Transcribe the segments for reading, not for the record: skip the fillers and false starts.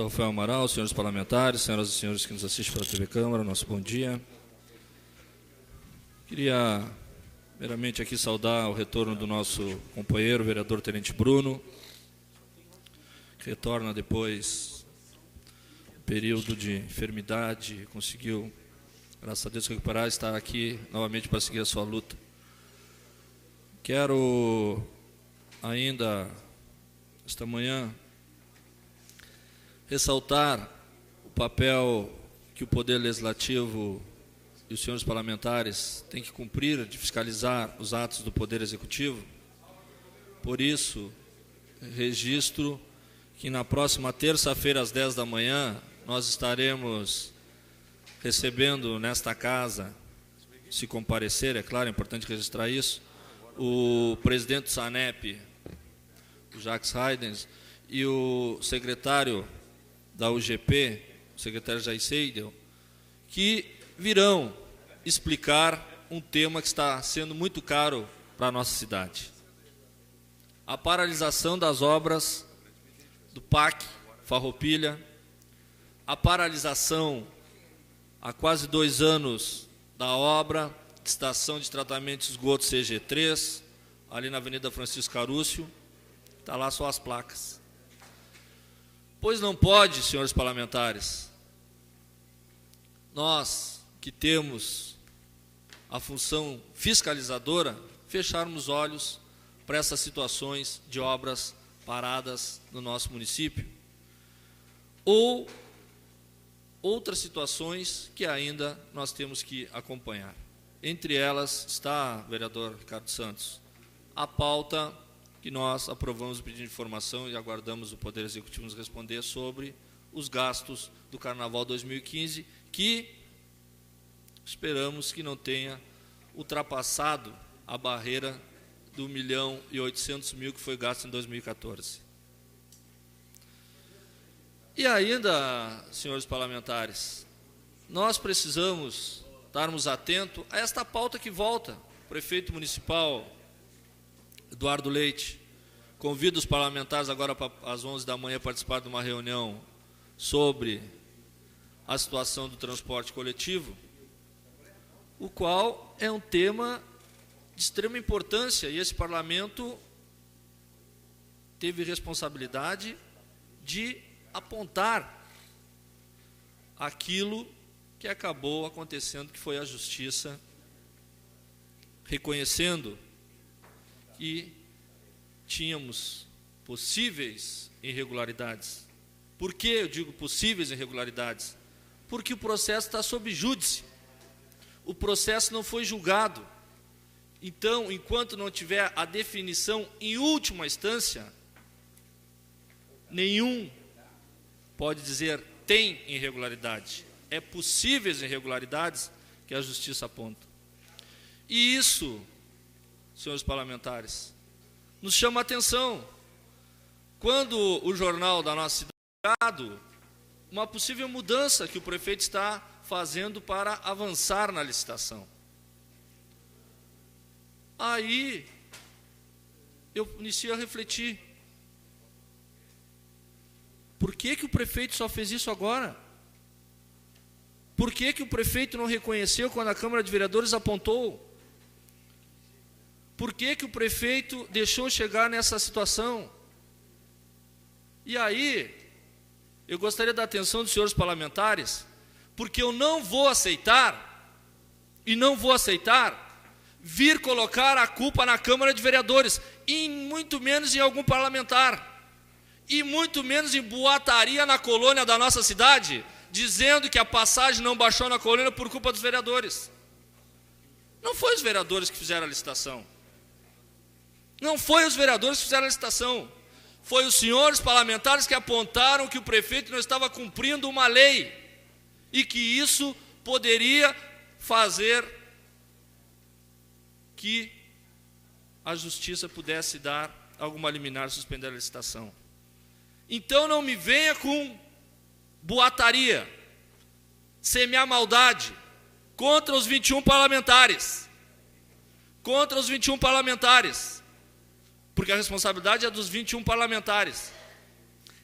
Deputado Rafael Amaral, senhores parlamentares, senhoras e senhores que nos assistem pela TV Câmara, nosso bom dia. Queria, primeiramente, aqui saudar o retorno do nosso companheiro, o vereador Tenente Bruno, que retorna depois do período de enfermidade, conseguiu, graças a Deus, recuperar e estar aqui novamente para seguir a sua luta. Quero, ainda, esta manhã, ressaltar o papel que o Poder Legislativo e os senhores parlamentares têm que cumprir de fiscalizar os atos do Poder Executivo. Por isso, registro que na próxima terça-feira, às 10 da manhã, nós estaremos recebendo nesta casa, se comparecer, é claro, é importante registrar isso, o presidente do SANEP, o Jacques Haydens, e o secretário da UGP, o secretário Jair Seidel, que virão explicar um tema que está sendo muito caro para a nossa cidade. A paralisação das obras do PAC Farroupilha, a paralisação há quase 2 anos da obra de estação de tratamento de esgoto CG3, ali na Avenida Francisco Carúcio, está lá só as placas. Pois não pode, senhores parlamentares, nós que temos a função fiscalizadora, fecharmos olhos para essas situações de obras paradas no nosso município, ou outras situações que ainda nós temos que acompanhar. Entre elas está, vereador Ricardo Santos, a pauta que nós aprovamos o pedido de informação e aguardamos o Poder Executivo nos responder sobre os gastos do Carnaval 2015, que esperamos que não tenha ultrapassado a barreira do 1.800.000 que foi gasto em 2014. E ainda, senhores parlamentares, nós precisamos estarmos atentos a esta pauta que volta. O prefeito municipal Eduardo Leite convida os parlamentares agora para às 11 da manhã participar de uma reunião sobre a situação do transporte coletivo, o qual é um tema de extrema importância, e esse parlamento teve responsabilidade de apontar aquilo que acabou acontecendo, que foi a Justiça reconhecendo que tínhamos possíveis irregularidades. Por que eu digo possíveis irregularidades? Porque o processo está sob júdice. O processo não foi julgado. Então, enquanto não tiver a definição em última instância, nenhum pode dizer tem irregularidade. É possíveis irregularidades que a Justiça aponta. E isso, senhores parlamentares, nos chama a atenção. Quando o jornal da nossa cidade, uma possível mudança que o prefeito está fazendo para avançar na licitação. Aí, eu inicio a refletir. Por que o prefeito só fez isso agora? Por que o prefeito não reconheceu quando a Câmara de Vereadores apontou? Por que o prefeito deixou chegar nessa situação? E aí, eu gostaria da atenção dos senhores parlamentares, porque eu não vou aceitar, e não vou aceitar, vir colocar a culpa na Câmara de Vereadores, e muito menos em algum parlamentar, e muito menos em boataria na colônia da nossa cidade, dizendo que a passagem não baixou na colônia por culpa dos vereadores. Não foi os vereadores que fizeram a licitação. Não foi os vereadores que fizeram a licitação. Foi os senhores parlamentares que apontaram que o prefeito não estava cumprindo uma lei e que isso poderia fazer que a Justiça pudesse dar alguma liminar, suspender a licitação. Então não me venha com boataria, semear maldade contra os 21 parlamentares. Contra os 21 parlamentares. Porque a responsabilidade é dos 21 parlamentares.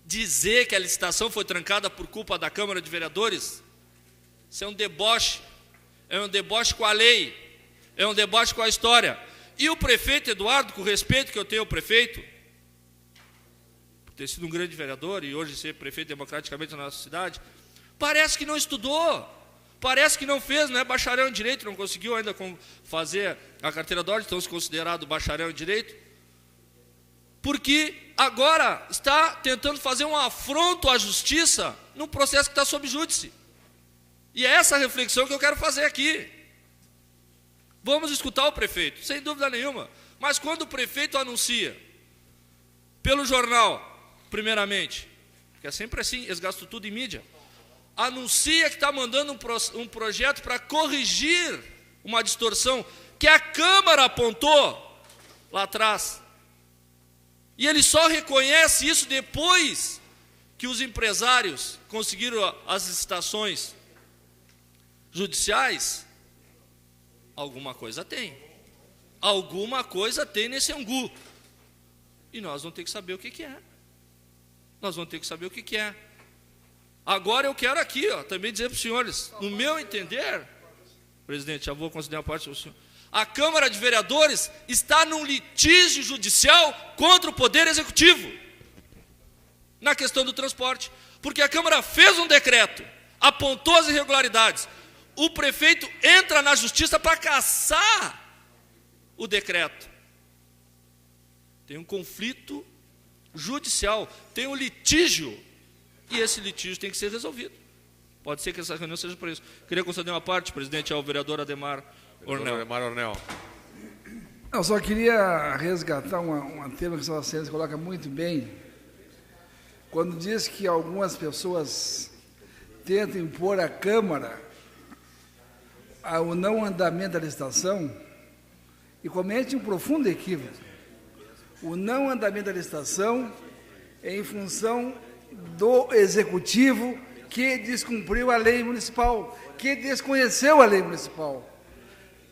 dizer que a licitação foi trancada por culpa da Câmara de Vereadores, isso é um deboche com a lei, é um deboche com a história. E o prefeito Eduardo, com o respeito que eu tenho ao prefeito, por ter sido um grande vereador e hoje ser prefeito democraticamente na nossa cidade, parece que não estudou, parece que não fez, não é bacharel em Direito, não conseguiu ainda fazer a carteira de ordem, então se considerado bacharel em Direito, porque agora está tentando fazer um afronto à justiça num processo que está sob júdice. E é essa reflexão que eu quero fazer aqui. Vamos escutar o prefeito, sem dúvida nenhuma, mas quando o prefeito anuncia, pelo jornal, primeiramente, que é sempre assim, eles gastam tudo em mídia, anuncia que está mandando um projeto para corrigir uma distorção que a Câmara apontou lá atrás. E ele só reconhece isso depois que os empresários conseguiram as licitações judiciais. Alguma coisa tem. Alguma coisa tem nesse angu. E nós vamos ter que saber o que é. Nós vamos ter que saber o que é. Agora eu quero aqui, também dizer para os senhores, no meu entender, presidente, já vou considerar a parte do senhor, a Câmara de Vereadores está num litígio judicial contra o Poder Executivo, na questão do transporte, porque a Câmara fez um decreto, apontou as irregularidades, o prefeito entra na justiça para cassar o decreto. Tem um conflito judicial, tem um litígio, e esse litígio tem que ser resolvido. Pode ser que essa reunião seja por isso. Queria conceder uma parte, presidente, ao vereador Ademar Ornel. Eu só queria resgatar um tema que o senhor César coloca muito bem, quando diz que algumas pessoas tentam impor à Câmara o não andamento da licitação e comete um profundo equívoco. O não andamento da licitação é em função do Executivo que descumpriu a lei municipal, que desconheceu a lei municipal.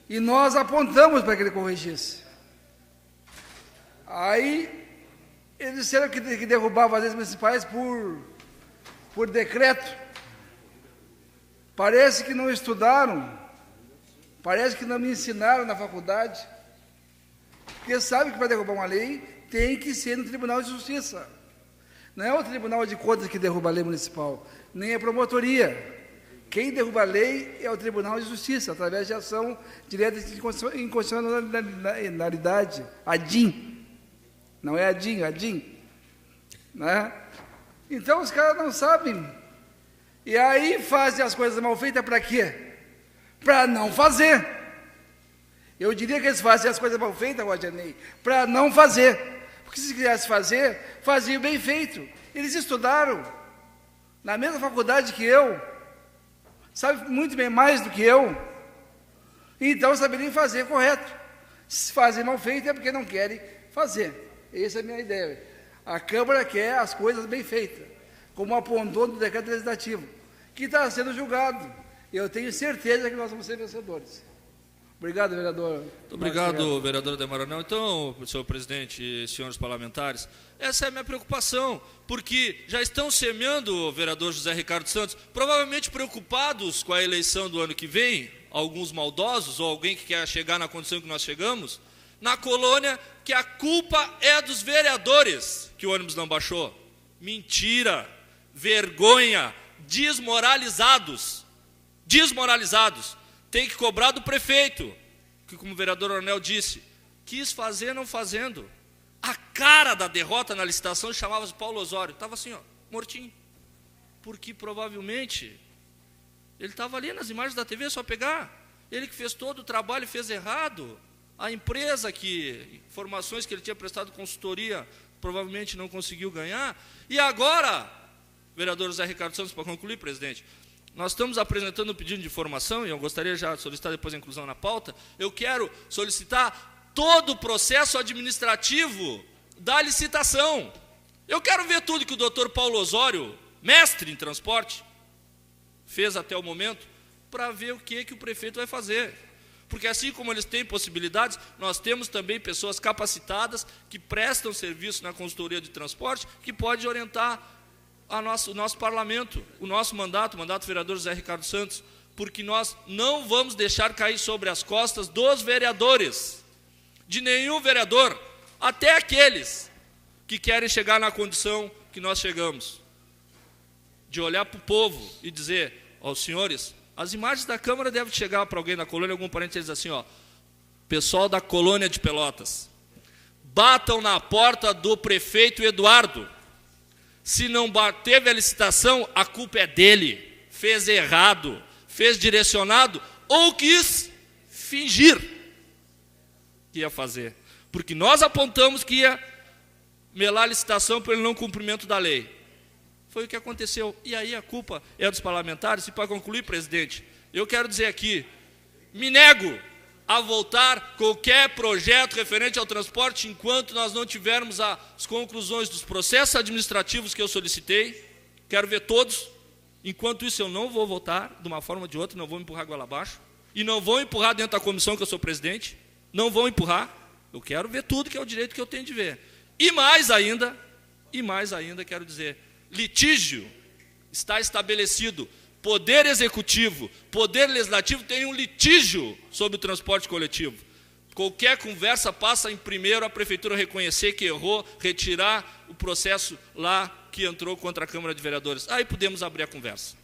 E nós apontamos para que ele corrigisse. Aí, eles disseram que derrubavam as leis municipais por decreto. Parece que não estudaram, parece que não me ensinaram na faculdade, porque sabe que para derrubar uma lei tem que ser no Tribunal de Justiça. Não é o Tribunal de Contas que derruba a lei municipal, nem a promotoria. Quem derruba a lei é o Tribunal de Justiça, através de ação direta de inconstitucionalidade, ADIM. Não é ADIM, ADIM. Né? Então, os caras não sabem. E aí fazem as coisas mal feitas para quê? Para não fazer. Eu diria que eles fazem as coisas mal feitas, Guadianei, para não fazer. Porque se quisesse fazer, faziam bem feito. Eles estudaram na mesma faculdade que eu, sabe muito bem mais do que eu, então saberiam fazer correto. Se fazem mal feito é porque não querem fazer. Essa é a minha ideia. A Câmara quer as coisas bem feitas, como apontou no decreto legislativo, que está sendo julgado. Eu tenho certeza que nós vamos ser vencedores. Obrigado, vereador. Muito obrigado, vereador Ademar Ornel. Então, senhor presidente e senhores parlamentares, essa é a minha preocupação, porque já estão semeando, o vereador José Ricardo Santos, provavelmente preocupados com a eleição do ano que vem, alguns maldosos ou alguém que quer chegar na condição que nós chegamos, na colônia, que a culpa é dos vereadores que o ônibus não baixou. Mentira, vergonha, desmoralizados. Tem que cobrar do prefeito, que, como o vereador Ornel disse, quis fazer não fazendo. A cara da derrota na licitação chamava-se Paulo Osório, estava assim, mortinho, porque provavelmente ele estava ali nas imagens da TV, só pegar, ele que fez todo o trabalho fez errado, a empresa que, informações que ele tinha prestado consultoria, provavelmente não conseguiu ganhar, e agora, vereador José Ricardo Santos, para concluir, presidente, nós estamos apresentando um pedido de informação, e eu gostaria já de solicitar depois a inclusão na pauta, eu quero solicitar todo o processo administrativo da licitação. Eu quero ver tudo que o doutor Paulo Osório, mestre em transporte, fez até o momento, para ver o que o prefeito vai fazer. Porque assim como eles têm possibilidades, nós temos também pessoas capacitadas que prestam serviço na consultoria de transporte, que pode orientar o nosso parlamento, o nosso mandato, o mandato do vereador José Ricardo Santos, porque nós não vamos deixar cair sobre as costas dos vereadores, de nenhum vereador, até aqueles que querem chegar na condição que nós chegamos, de olhar para o povo e dizer aos senhores, as imagens da Câmara devem chegar para alguém da colônia, algum parente deles assim, ó, pessoal da colônia de Pelotas, batam na porta do prefeito Eduardo. Se não teve a licitação, a culpa é dele. Fez errado, fez direcionado ou quis fingir que ia fazer. Porque nós apontamos que ia melar a licitação pelo não cumprimento da lei. Foi o que aconteceu. E aí a culpa é dos parlamentares. E para concluir, presidente, eu quero dizer aqui, me nego a voltar qualquer projeto referente ao transporte enquanto nós não tivermos as conclusões dos processos administrativos que eu solicitei. Quero ver todos. Enquanto isso, eu não vou votar de uma forma ou de outra, não vou empurrar goela abaixo. E não vou empurrar dentro da comissão que eu sou presidente. Não vou empurrar. Eu quero ver tudo, que é o direito que eu tenho de ver. E mais ainda, quero dizer, litígio está estabelecido. Poder Executivo, Poder Legislativo tem um litígio sobre o transporte coletivo. Qualquer conversa passa em primeiro a Prefeitura reconhecer que errou, retirar o processo lá que entrou contra a Câmara de Vereadores. Aí podemos abrir a conversa.